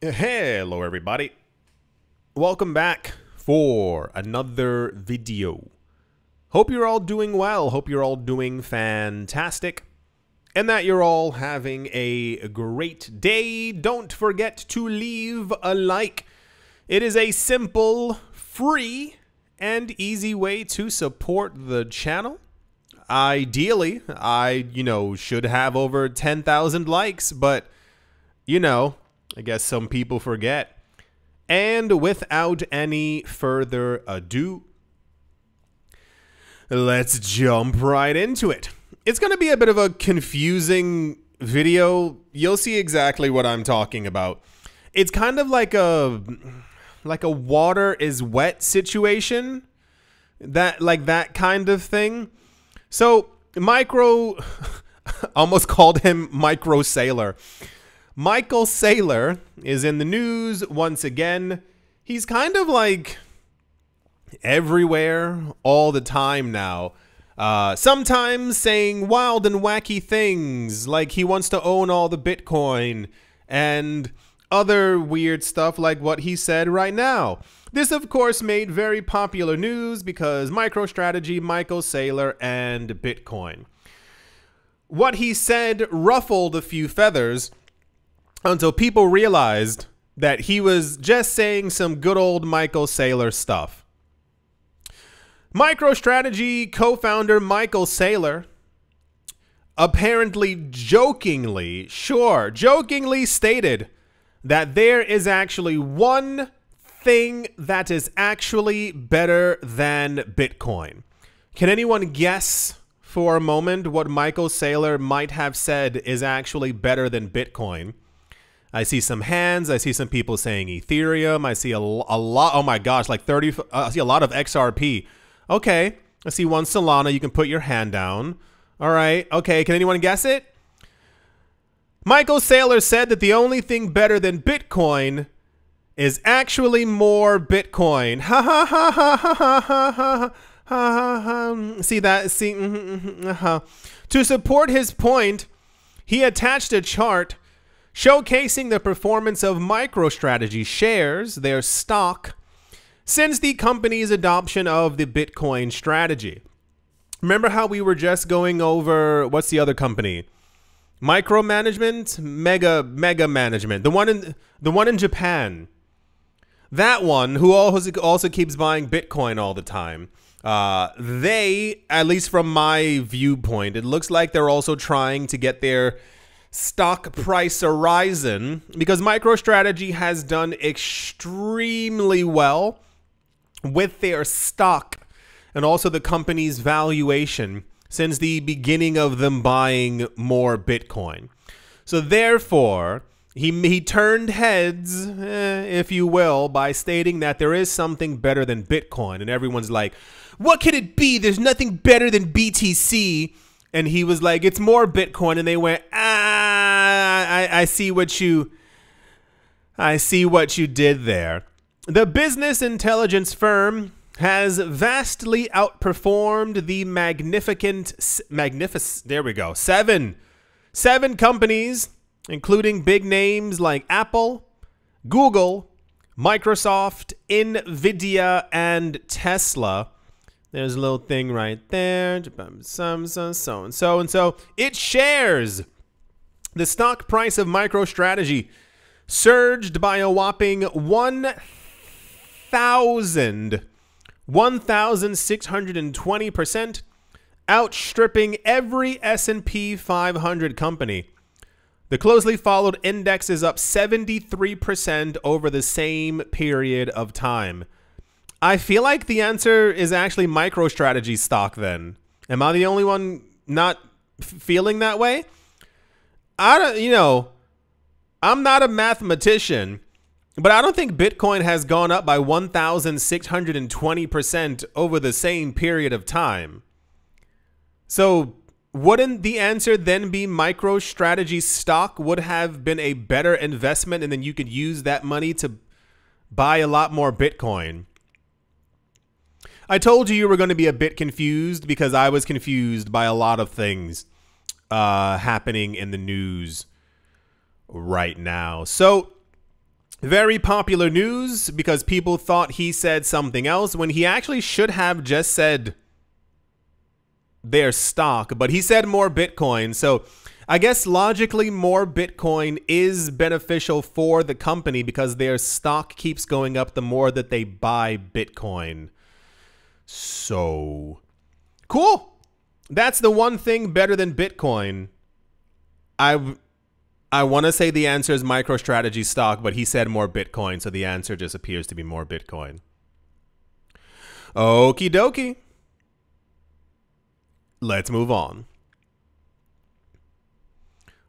Hello everybody, welcome back for another video. Hope you're all doing well, hope you're all doing fantastic, and that you're all having a great day. Don't forget to leave a like. It is a simple, free, and easy way to support the channel. Ideally, I should have over 10,000 likes, but I guess some people forget. And without any further ado, let's jump right into it. It's going to be a bit of a confusing video. You'll see exactly what I'm talking about. It's kind of like a water is wet situation. That kind of thing. So, almost called him Micro Sailor. Michael Saylor is in the news once again. He's kind of like everywhere all the time now. Sometimes saying wild and wacky things like he wants to own all the Bitcoin and other weird stuff like what he said right now. This, of course, made very popular news because MicroStrategy, Michael Saylor, and Bitcoin. What he said ruffled a few feathers until people realized that he was just saying some good old Michael Saylor stuff. MicroStrategy co-founder Michael Saylor apparently jokingly stated that there is actually one thing that is actually better than Bitcoin. Can anyone guess for a moment what Michael Saylor might have said is actually better than Bitcoin? I see some hands. I see some people saying Ethereum. I see a lot. Oh my gosh, like 30. I see a lot of XRP. Okay. I see one Solana. You can put your hand down. All right. Okay. Can anyone guess it? Michael Saylor said that the only thing better than Bitcoin is actually more Bitcoin. Ha ha ha ha ha ha ha ha ha. See that? See. To support his point, he attached a chart showcasing the performance of MicroStrategy shares, their stock, since the company's adoption of the Bitcoin strategy. Remember how we were just going over, what's the other company? Micromanagement? Mega Management. The one in Japan. That one, who also keeps buying Bitcoin all the time. They, at least from my viewpoint, it looks like they're also trying to get their stock price arisen because MicroStrategy has done extremely well with their stock and also the company's valuation since the beginning of them buying more Bitcoin. So therefore, he turned heads, if you will, by stating that there is something better than Bitcoin. And everyone's like, what could it be? There's nothing better than BTC. And he was like, it's more Bitcoin. And they went, I see what you did there. The business intelligence firm has vastly outperformed the there we go, seven companies, including big names like Apple, Google, Microsoft, Nvidia, and Tesla. There's a little thing right there. So. It shares. The stock price of MicroStrategy surged by a whopping 1,620%, outstripping every S&P 500 company. The closely followed index is up 73% over the same period of time. I feel like the answer is actually MicroStrategy stock then. Am I the only one not feeling that way? I'm not a mathematician, but I don't think Bitcoin has gone up by 1,620% over the same period of time. So wouldn't the answer then be MicroStrategy stock would have been a better investment and then you could use that money to buy a lot more Bitcoin? I told you were going to be a bit confused because I was confused by a lot of things happening in the news right now. So Very popular news because people thought he said something else when he actually should have just said their stock, but he said more Bitcoin. So I guess logically more Bitcoin is beneficial for the company because their stock keeps going up the more that they buy Bitcoin. So cool. That's the one thing better than Bitcoin. I want to say the answer is MicroStrategy stock, but he said more Bitcoin, so the answer just appears to be more Bitcoin. Okie dokie. Let's move on.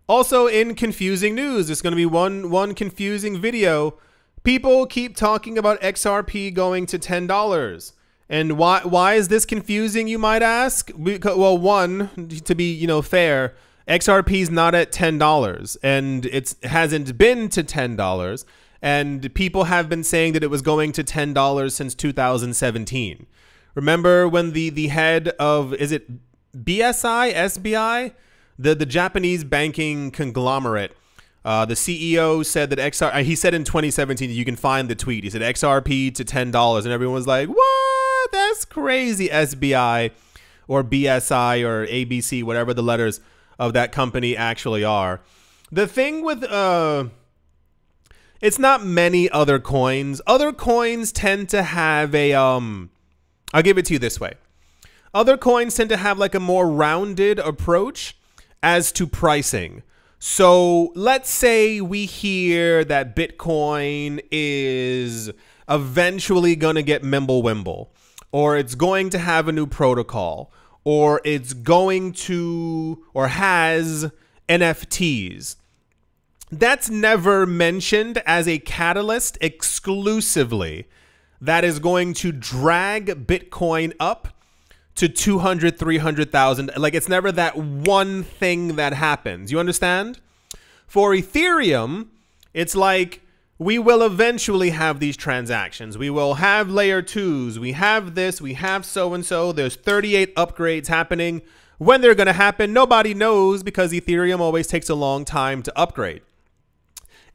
Also, in confusing news, there's going to be one confusing video. People keep talking about XRP going to $10. And why is this confusing, you might ask? Because, well, one, to be, fair, XRP is not at $10, and it hasn't been to $10. And people have been saying that it was going to $10 since 2017. Remember when the head of, is it BSI, SBI, the Japanese banking conglomerate, the CEO said that he said in 2017, you can find the tweet, he said XRP to $10, and everyone was like, what? That's crazy. SBI or BSI or ABC, whatever the letters of that company actually are. The thing with it's not many other coins. Other coins tend to have a I'll give it to you this way. Other coins tend to have like a more rounded approach as to pricing. So let's say we hear that Bitcoin is eventually going to get Mimblewimble, or it's going to have a new protocol, or it's going to, or has NFTs. That's never mentioned as a catalyst exclusively that is going to drag Bitcoin up to 200, 300,000. Like, it's never that one thing that happens. You understand? For Ethereum, it's like, we will eventually have these transactions. We will have layer 2s. We have this. We have so-and-so. There's 38 upgrades happening. When they're going to happen, nobody knows because Ethereum always takes a long time to upgrade.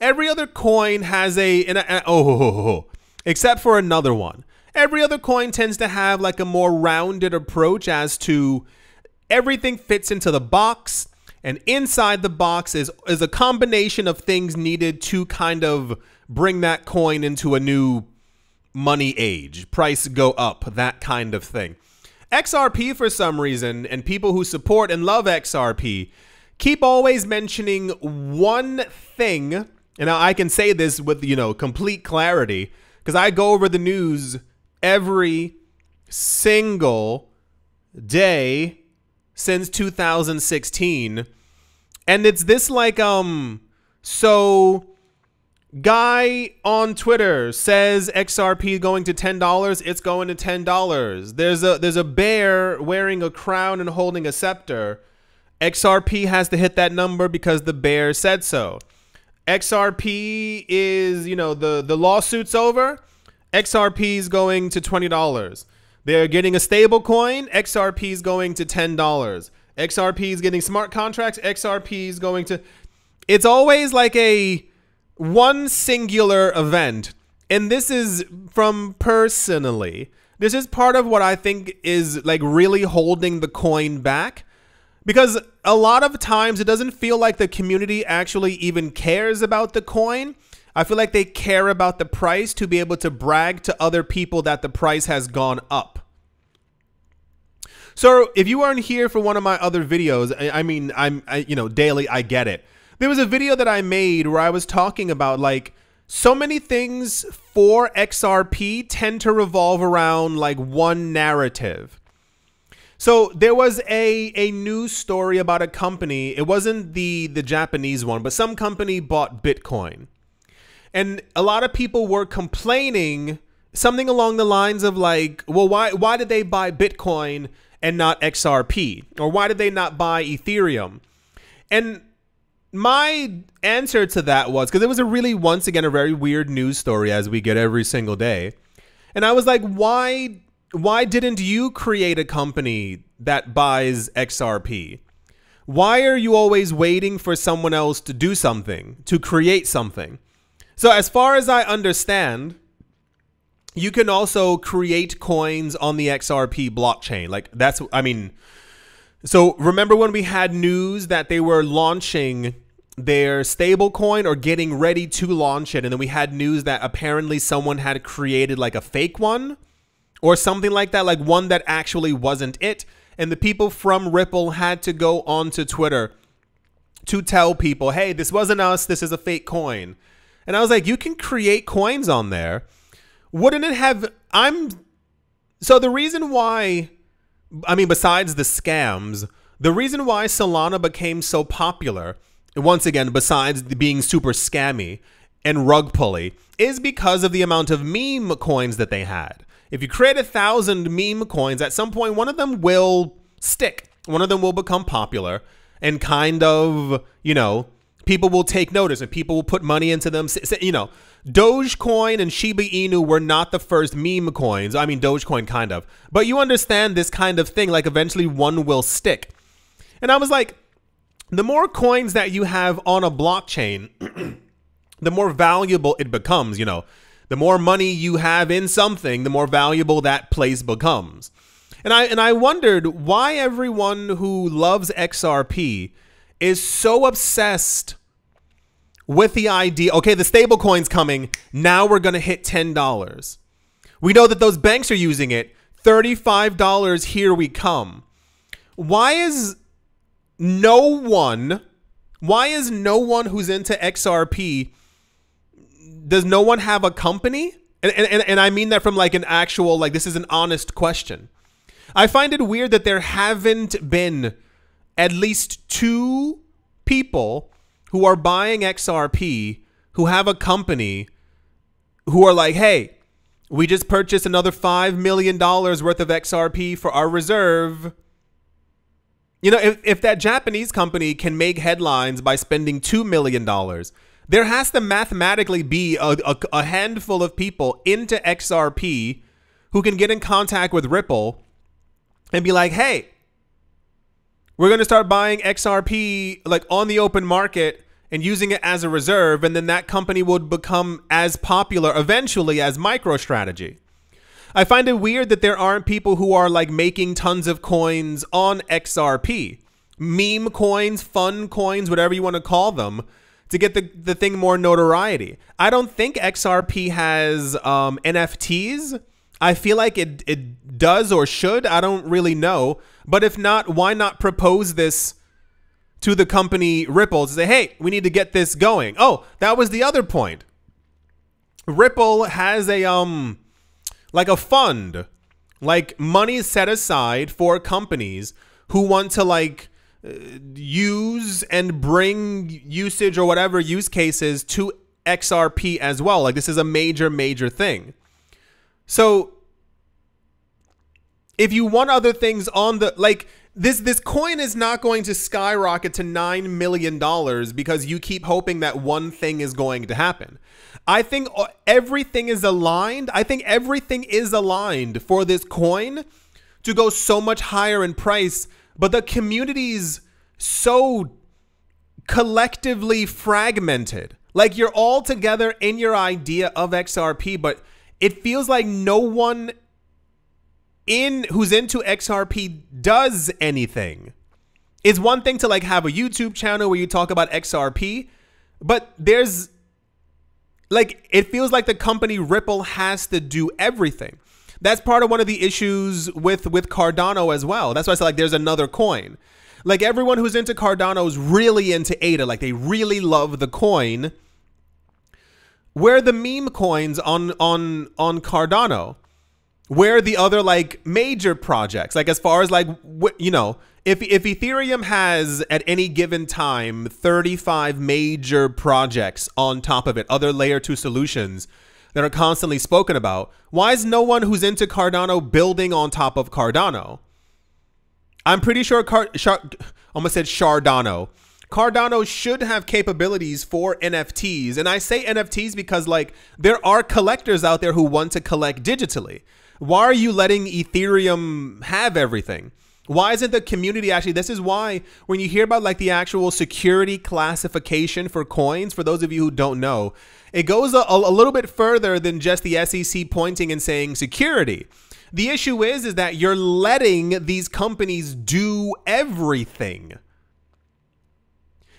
Every other coin has except for another one. Every other coin tends to have like a more rounded approach as to everything fits into the box. And inside the box is a combination of things needed to kind of bring that coin into a new money age, price go up, that kind of thing. XRP, for some reason, and people who support and love XRP keep always mentioning one thing. And I can say this with, complete clarity because I go over the news every single day since 2016. And it's this like, so guy on Twitter says XRP going to $10, it's going to $10. There's a bear wearing a crown and holding a scepter. XRP has to hit that number because the bear said so. XRP is, the lawsuit's over. XRP is going to $20. They're getting a stable coin. XRP is going to $10. XRP is getting smart contracts. XRP is going to... It's always like a one singular event. And this is from personally. This is part of what I think is like really holding the coin back. Because a lot of times it doesn't feel like the community actually even cares about the coin. I feel like they care about the price to be able to brag to other people that the price has gone up. So if you weren't here for one of my other videos, daily, I get it. There was a video that I made where I was talking about like so many things for XRP tend to revolve around like one narrative. So there was a news story about a company. It wasn't the Japanese one, but some company bought Bitcoin. And a lot of people were complaining something along the lines of like, well, why did they buy Bitcoin and not XRP? Or why did they not buy Ethereum? And my answer to that was, because it was once again, a very weird news story as we get every single day. And I was like, why didn't you create a company that buys XRP? Why are you always waiting for someone else to do something, to create something? So as far as I understand, you can also create coins on the XRP blockchain. Like that's, I mean, so remember when we had news that they were launching their stable coin or getting ready to launch it, and then we had news that apparently someone had created like a fake one or something like that, like one that actually wasn't it. And the people from Ripple had to go onto Twitter to tell people, hey, this wasn't us, this is a fake coin. And I was like, you can create coins on there. Wouldn't it have, so the reason why, I mean, besides the scams, the reason why Solana became so popular, once again, besides being super scammy and rug pulley, is because of the amount of meme coins that they had. If you create 1,000 meme coins, at some point, one of them will stick. One of them will become popular and kind of, you know, people will take notice and people will put money into them. You know, Dogecoin and Shiba Inu were not the first meme coins. I mean, Dogecoin kind of. But you understand this kind of thing, like eventually one will stick. And I was like, the more coins that you have on a blockchain, the more valuable it becomes, you know. The more money you have in something, the more valuable that place becomes. And I wondered why everyone who loves XRP is so obsessed with the idea, okay, the stable coin's coming, now we're going to hit $10. We know that those banks are using it, $35, here we come. Why is no one who's into XRP, does no one have a company? And I mean that from like an actual, like this is an honest question. I find it weird that there haven't been at least 2 people who are buying XRP who have a company who are like, hey, we just purchased another $5 million worth of XRP for our reserve. You know, if that Japanese company can make headlines by spending $2 million, there has to mathematically be a handful of people into XRP who can get in contact with Ripple and be like, hey, we're going to start buying XRP like on the open market and using it as a reserve. And then that company would become as popular eventually as MicroStrategy. I find it weird that there aren't people who are like making tons of coins on XRP. Meme coins, fun coins, whatever you want to call them, to get the thing more notoriety. I don't think XRP has NFTs. I feel like it does or should. I don't really know. But if not, why not propose this to the company Ripple to say, hey, we need to get this going. Oh, that was the other point. Ripple has a like a fund, like money set aside for companies who want to like use and bring usage or whatever use cases to XRP as well. Like this is a major thing. So if you want other things on the, like this coin is not going to skyrocket to $9 million because you keep hoping that one thing is going to happen. I think everything is aligned. I think everything is aligned for this coin to go so much higher in price, but the community's so collectively fragmented. Like you're all together in your idea of XRP, but it feels like no one who's into XRP does anything. It's one thing to like have a YouTube channel where you talk about XRP, but there's like, it feels like the company Ripple has to do everything. That's part of one of the issues with Cardano as well. That's why I said like there's another coin. Like everyone who's into Cardano is really into ADA. Like they really love the coin. Where are the meme coins on Cardano? Where are the other like major projects? Like as far as like, you know, if Ethereum has at any given time 35 major projects on top of it, other layer 2 solutions that are constantly spoken about, why is no one who's into Cardano building on top of Cardano? I'm pretty sure almost said Cardano. Cardano should have capabilities for NFTs. And I say NFTs because like there are collectors out there who want to collect digitally. Why are you letting Ethereum have everything? Why isn't the community actually, this is why when you hear about like the actual security classification for coins, for those of you who don't know, it goes a little bit further than just the SEC pointing and saying security. The issue is that you're letting these companies do everything.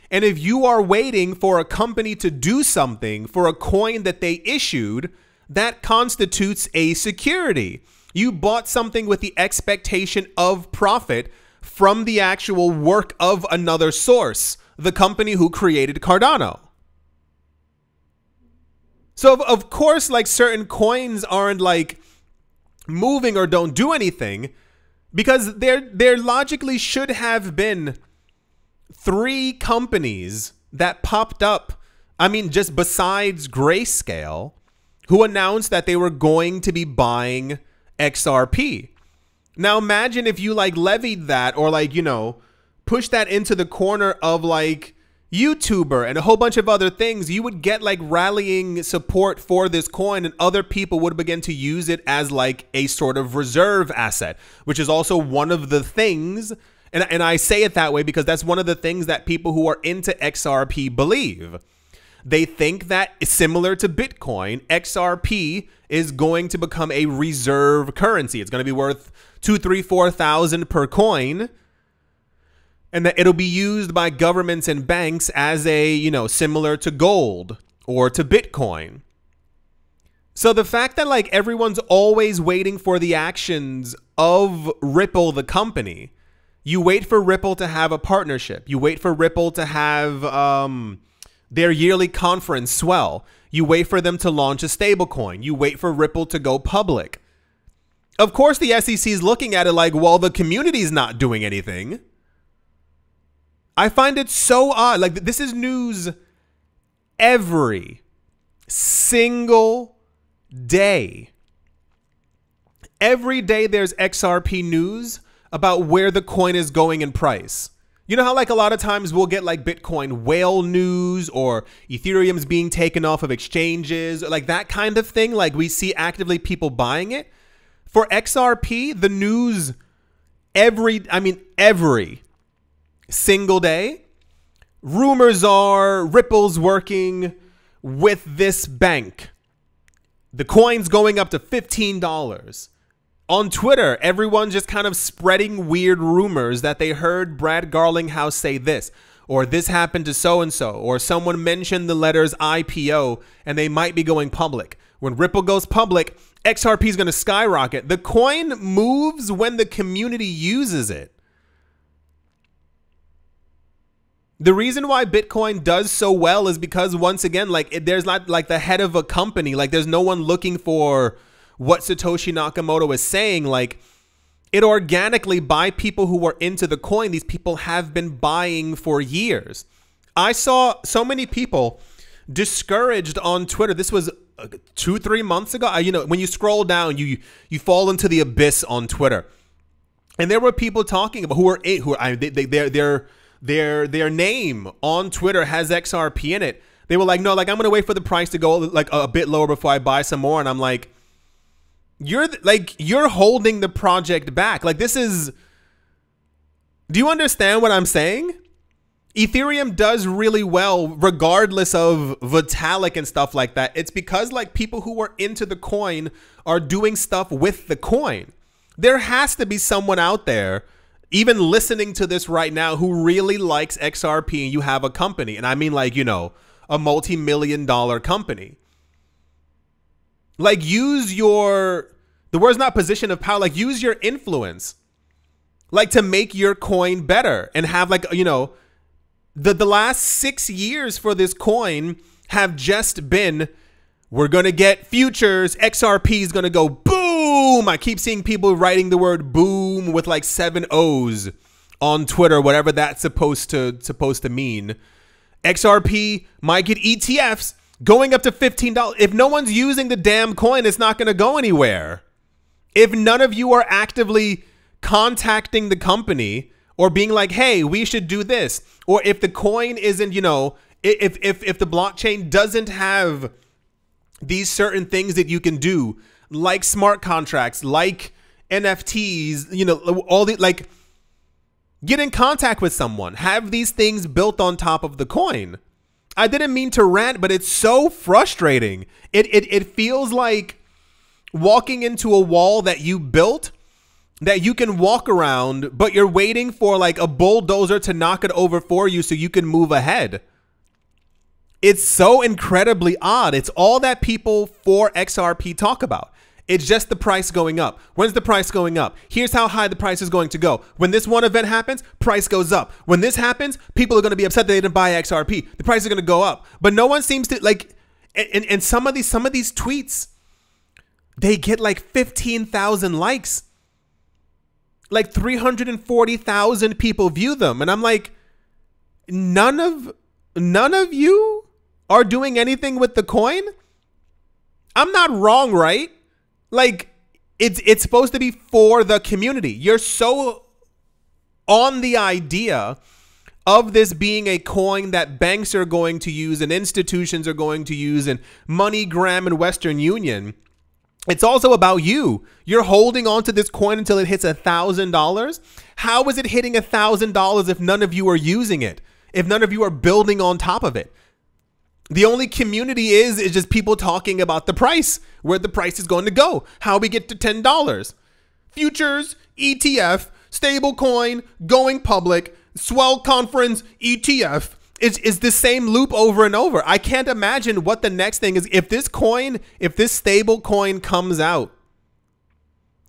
And if you are waiting for a company to do something for a coin that they issued, that constitutes a security. You bought something with the expectation of profit from the actual work of another source, the company who created Cardano. So of course, like certain coins aren't like moving or don't do anything because there logically should have been 3 companies that popped up. I mean, just besides Grayscale, who announced that they were going to be buying XRP. Now imagine if you like levied that or like, you know, push that into the corner of like YouTuber and a whole bunch of other things, you would get like rallying support for this coin and other people would begin to use it as like a sort of reserve asset, which is also one of the things. And I say it that way because that's one of the things that people who are into XRP believe. They think that similar to Bitcoin, XRP is going to become a reserve currency. It's going to be worth 2,000, 3,000, 4,000 per coin. And that it'll be used by governments and banks as a, you know, similar to gold or to Bitcoin. So the fact that like everyone's always waiting for the actions of Ripple, the company, you wait for Ripple to have a partnership. You wait for Ripple to have their yearly conference swell. You wait for them to launch a stablecoin. You wait for Ripple to go public. Of course, the SEC is looking at it like, well, the community's not doing anything. I find it so odd. Like, this is news every single day. Every day there's XRP news about where the coin is going in price. You know how like a lot of times we'll get like Bitcoin whale news or Ethereum's being taken off of exchanges, like that kind of thing. Like we see actively people buying it. For XRP, the news every single day, rumors are Ripple's working with this bank. The coin's going up to $15. On Twitter, everyone's just kind of spreading weird rumors that they heard Brad Garlinghouse say this, or this happened to so-and-so, or someone mentioned the letters IPO and they might be going public. When Ripple goes public, XRP is going to skyrocket. The coin moves when the community uses it. The reason why Bitcoin does so well is because, once again, like there's not like the head of a company, like there's no one looking for what Satoshi Nakamoto is saying. Like it organically, by people who are into the coin, these people have been buying for years. I saw so many people discouraged on Twitter. This was 2-3 months ago. You know, when you scroll down, you fall into the abyss on Twitter, and there were people talking about their name on Twitter has XRP in it. They were like, no, like I'm gonna wait for the price to go like a bit lower before I buy some more. And I'm like, you're holding the project back. Like this is, do you understand what I'm saying? Ethereum does really well regardless of Vitalik and stuff like that. It's because like people who are into the coin are doing stuff with the coin. There has to be someone out there even listening to this right now who really likes XRP, and you have a company, and I mean like, you know, a multi-million-dollar company. Like use your, the word's not position of power, like use your influence, like to make your coin better and have like, you know, the last 6 years for this coin have just been, we're going to get futures, XRP is going to go boom. I keep seeing people writing the word boom with like 7 O's on Twitter, whatever that's supposed to mean. XRP might get ETFs going up to $15. If no one's using the damn coin, it's not going to go anywhere. If none of you are actively contacting the company or being like, hey, we should do this, or if the coin isn't, you know, if the blockchain doesn't have these certain things that you can do, like smart contracts, like NFTs, you know, all the, like Get in contact with someone. Have these things built on top of the coin. I didn't mean to rant, but it's so frustrating. It feels like walking into a wall that you built that you can walk around, but you're waiting for like a bulldozer to knock it over for you so you can move ahead. It's so incredibly odd. It's all that people for XRP talk about. It's just the price going up. When's the price going up? Here's how high the price is going to go. When this one event happens, price goes up. When this happens, people are going to be upset that they didn't buy XRP. The price is going to go up. But no one seems to like, and some of these tweets, they get like 15,000 likes. Like 340,000 people view them. And I'm like, none of you are doing anything with the coin? I'm not wrong, right? Like, it's supposed to be for the community. You're so on the idea of this being a coin that banks are going to use and institutions are going to use and MoneyGram and Western Union. It's also about you. You're holding on to this coin until it hits $1,000. How is it hitting $1,000 if none of you are using it? If none of you are building on top of it? The only community is just people talking about the price, where the price is going to go, how we get to $10. Futures, ETF, stable coin, going public, swell conference, ETF. It's the same loop over and over. I can't imagine what the next thing is. If this stable coin comes out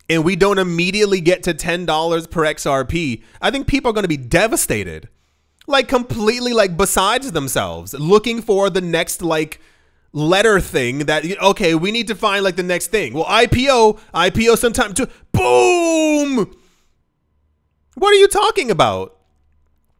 and we don't immediately get to $10 per XRP, I think people are going to be devastated. Like completely like besides themselves, looking for the next like letter thing that, okay, we need to find like the next thing. Well, IPO sometime to boom. What are you talking about?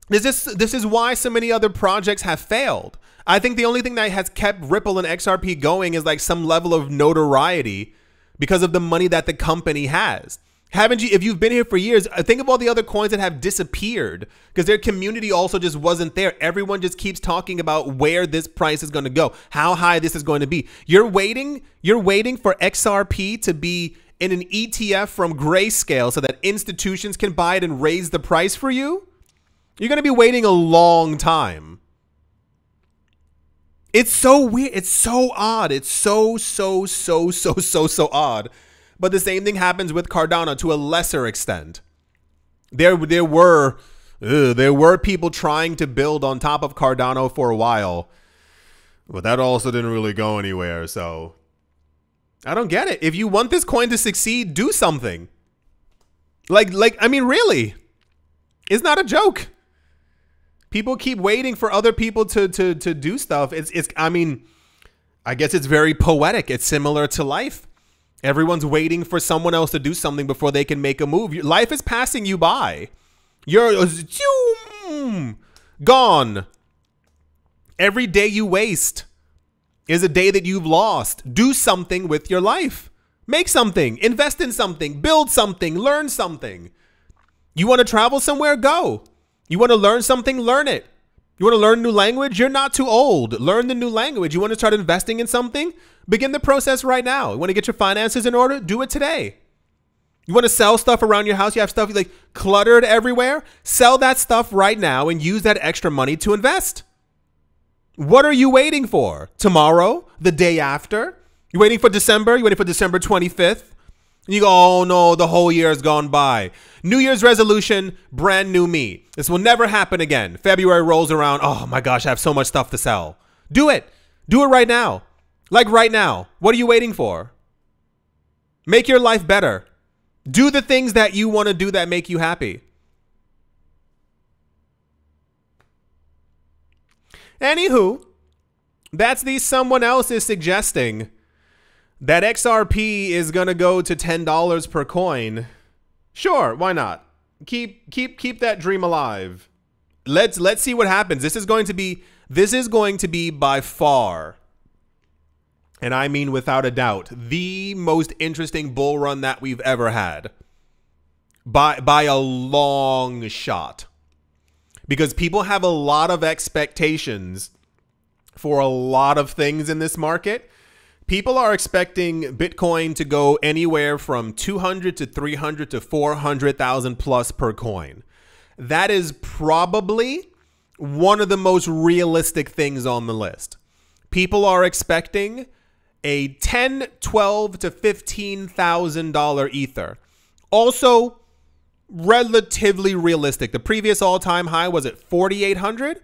This is why so many other projects have failed. I think the only thing that has kept Ripple and XRP going is like some level of notoriety because of the money that the company has. Haven't you, if you've been here for years, think of all the other coins that have disappeared because their community also just wasn't there. Everyone just keeps talking about where this price is going to go, how high this is going to be. You're waiting for XRP to be in an ETF from Grayscale so that institutions can buy it and raise the price for you. You're going to be waiting a long time. It's so weird. It's so odd. It's so odd. But the same thing happens with Cardano to a lesser extent. There were people trying to build on top of Cardano for a while, but that also didn't really go anywhere. So I don't get it. If you want this coin to succeed, do something. Like I mean, really, it's not a joke. People keep waiting for other people to do stuff. I mean, I guess it's very poetic. It's similar to life. Everyone's waiting for someone else to do something before they can make a move. Life is passing you by. You're gone. Every day you waste is a day that you've lost. Do something with your life. Make something. Invest in something. Build something. Learn something. You want to travel somewhere? Go. You want to learn something? Learn it. You want to learn a new language? You're not too old. Learn the new language. You want to start investing in something? Begin the process right now. You want to get your finances in order? Do it today. You want to sell stuff around your house? You have stuff like cluttered everywhere? Sell that stuff right now and use that extra money to invest. What are you waiting for? Tomorrow? The day after? You waiting for December? You waiting for December 25th? And you go, oh no, the whole year has gone by. New Year's resolution, brand new me. This will never happen again. February rolls around. Oh my gosh, I have so much stuff to sell. Do it. Do it right now. Like right now. What are you waiting for? Make your life better. Do the things that you want to do that make you happy. Anywho, that's the someone else is suggesting that XRP is going to go to $10 per coin. Sure, why not? Keep that dream alive. Let's see what happens. This is going to be by far, and I mean without a doubt, the most interesting bull run that we've ever had. By a long shot. Because people have a lot of expectations for a lot of things in this market. People are expecting Bitcoin to go anywhere from 200 to 300 to 400,000 plus per coin. that is probably one of the most realistic things on the list. People are expecting a $10, $12 to $15,000 ether. Also, relatively realistic. The previous all-time high was at 4,800.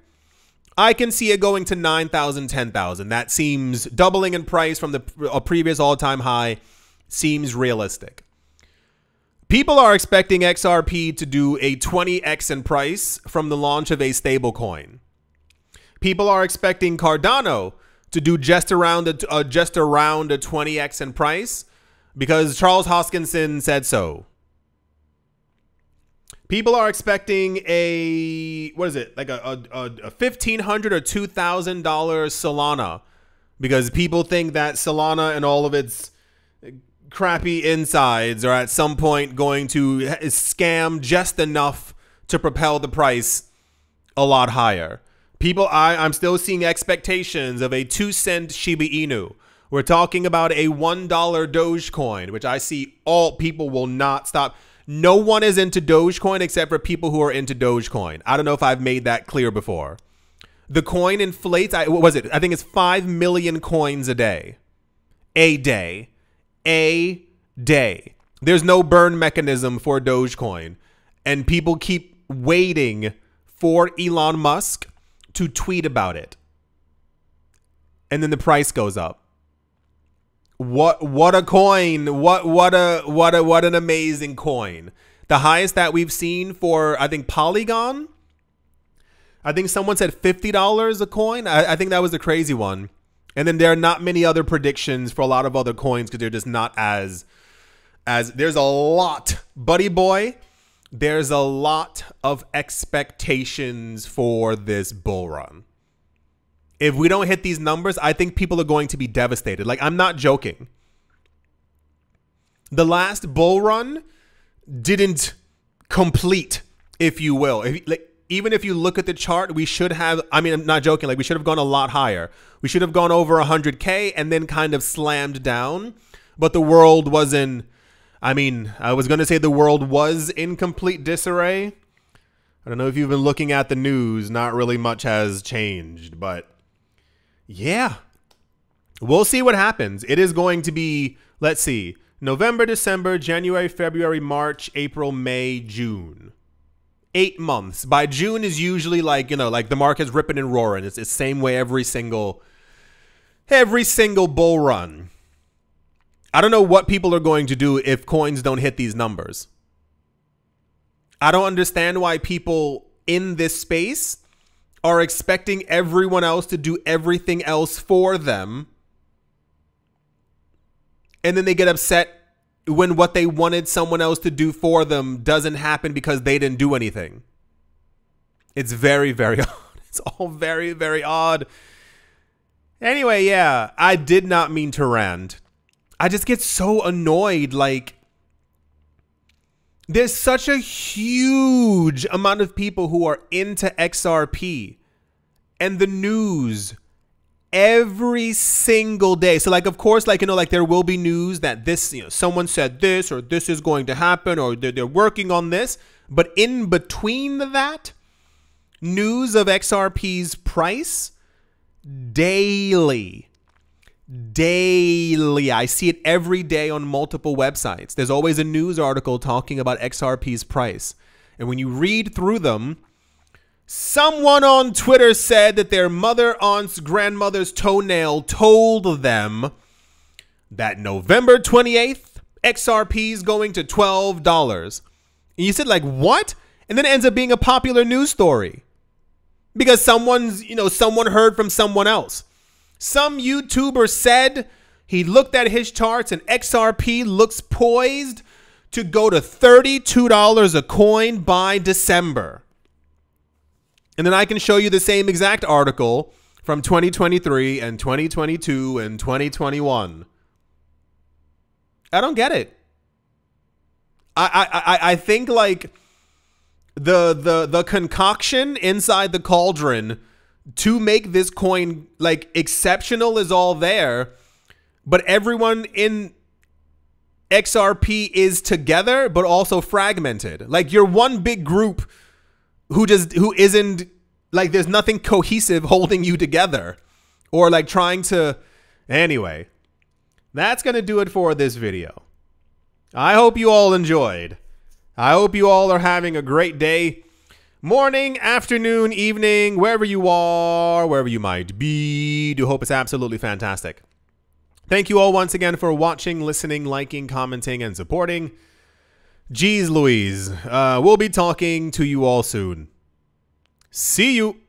I can see it going to 9,000, 10,000. That seems doubling in price from the previous all-time high seems realistic. People are expecting XRP to do a 20x in price from the launch of a stablecoin. People are expecting Cardano to do just around a 20x in price because Charles Hoskinson said so. People are expecting a, what is it, like a $1,500 or $2,000 Solana because people think that Solana and all of its crappy insides are at some point going to scam just enough to propel the price a lot higher. I'm still seeing expectations of a 2-cent Shiba Inu. We're talking about a $1 Dogecoin, which I see all people will not stop. No one is into Dogecoin except for people who are into Dogecoin. I don't know if I've made that clear before. The coin inflates. What was it? I think it's 5 million coins a day. A day. A day. There's no burn mechanism for Dogecoin. And people keep waiting for Elon Musk to tweet about it. And then the price goes up. What a coin. What an amazing coin. The highest that we've seen for, I think, Polygon. I think someone said $50 a coin. I think that was the crazy one. And then there are not many other predictions for a lot of other coins because they're just not as there's a lot, buddy boy. There's a lot of expectations for this bull run. If we don't hit these numbers, I think people are going to be devastated. Like, I'm not joking. The last bull run didn't complete, if you will. Even if you look at the chart, we should have, I mean, I'm not joking, like we should have gone a lot higher. We should have gone over 100K and then kind of slammed down. But the world was in, I mean, I was going to say the world was in complete disarray. I don't know if you've been looking at the news. Not really much has changed, but yeah, we'll see what happens. It is going to be, let's see, November, December, January, February, March, April, May, June. 8 months. By June is usually like, you know, like the market's ripping and roaring. It's the same way every single bull run. I don't know what people are going to do if coins don't hit these numbers. I don't understand why people in this space are expecting everyone else to do everything else for them. And then they get upset when what they wanted someone else to do for them doesn't happen because they didn't do anything. It's very, very odd. It's all very, very odd. Anyway, yeah, I did not mean to rant. I just get so annoyed. Like, there's such a huge amount of people who are into XRP and the news every single day. So like, of course, like, you know, like there will be news that this, you know, someone said this or this is going to happen or they're working on this. But in between that, news of XRP's price daily. I see it every day on multiple websites. There's always a news article talking about XRP's price. And when you read through them, someone on Twitter said that their mother, aunt's, grandmother's toenail told them that November 28th, XRP is going to $12. And you said, like, what? And then it ends up being a popular news story because someone heard from someone else. Some YouTuber said he looked at his charts and XRP looks poised to go to $32 a coin by December. And then I can show you the same exact article from 2023 and 2022 and 2021. I don't get it. I think like the concoction inside the cauldron to make this coin like exceptional is all there, but everyone in XRP is together but also fragmented. Like, you're one big group who isn't like, there's nothing cohesive holding you together or like trying to. Anyway, that's going to do it for this video. I hope you all enjoyed. I hope you all are having a great day, morning, afternoon, evening, wherever you are, wherever you might be. Do hope it's absolutely fantastic. Thank you all once again for watching, listening, liking, commenting, and supporting. Jeez Louise, we'll be talking to you all soon. See you.